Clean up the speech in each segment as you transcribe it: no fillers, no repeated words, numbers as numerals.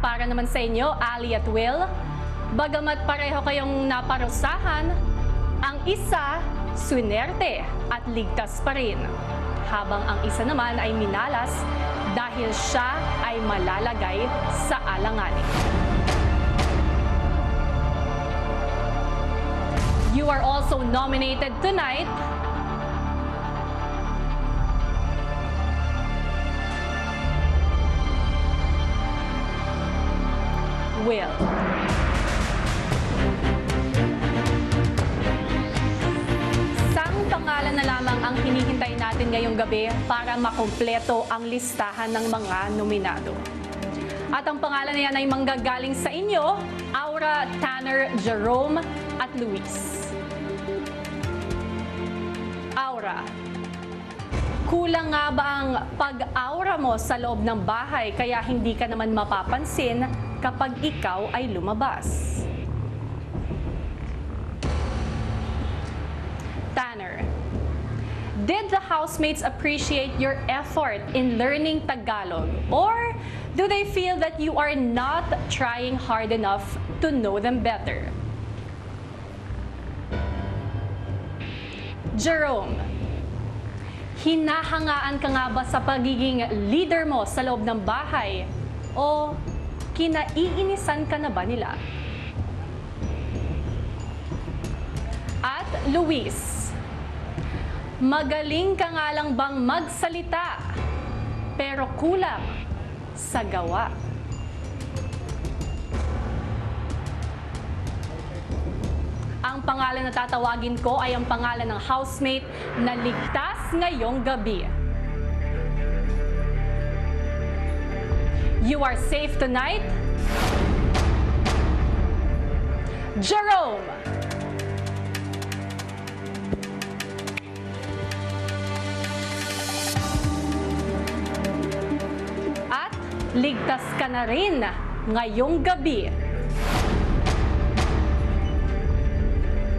Para naman sa inyo, Ali at Will, bagamat pareho kayong naparusahan, ang isa swinerte at ligtas pa rin. Habang ang isa naman ay minalas dahil siya ay malalagay sa alanganin. You are also nominated tonight Will. Isang pangalan na lamang ang hinihintay natin ngayong gabi para makumpleto ang listahan ng mga nominado. At ang pangalan na yan ay manggagaling sa inyo, Aura, Tanner, Jerome at Luis. Aura, kulang nga ba ang pag-aura mo sa loob ng bahay kaya hindi ka naman mapapansin kapag ikaw ay lumabas? Tanner, did the housemates appreciate your effort in learning Tagalog, or do they feel that you are not trying hard enough to know them better? Jerome, hinahangaan ka nga ba sa pagiging leader mo sa loob ng bahay, o kinaiinisan ka na ba nila? At Luis, magaling ka nga lang bang magsalita pero kulang sa gawa? Ang pangalan na tatawagin ko ay ang pangalan ng housemate na ligtas ngayong gabi. You are safe tonight, Jerome. At ligtas ka na rin ngayong gabi,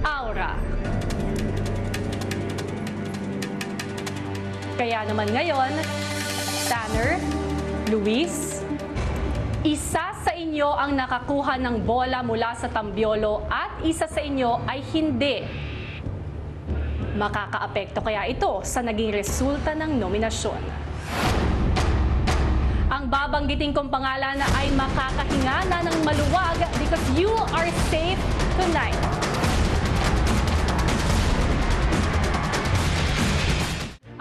Aura. Kaya naman ngayon, Tanner, Luis, isa sa inyo ang nakakuha ng bola mula sa tambyolo at isa sa inyo ay hindi. Makakaapekto kaya ito sa naging resulta ng nominasyon. Ang babanggitin kong pangalan ay makakahinga na ng maluwag because you are safe tonight.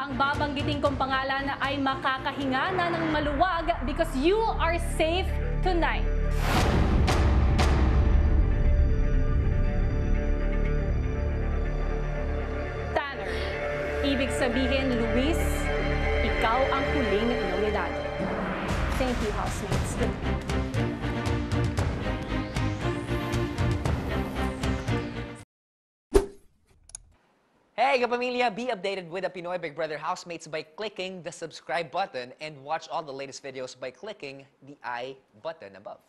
Ang babanggitin kong pangalan ay makakahinga na ng maluwag because you are safe tonight. Tanner, ibig sabihin, Luis, ikaw ang huling nominado. Thank you, housemates. Good night. Hey, kapamilya! Be updated with the Pinoy Big Brother housemates by clicking the subscribe button and watch all the latest videos by clicking the I button above.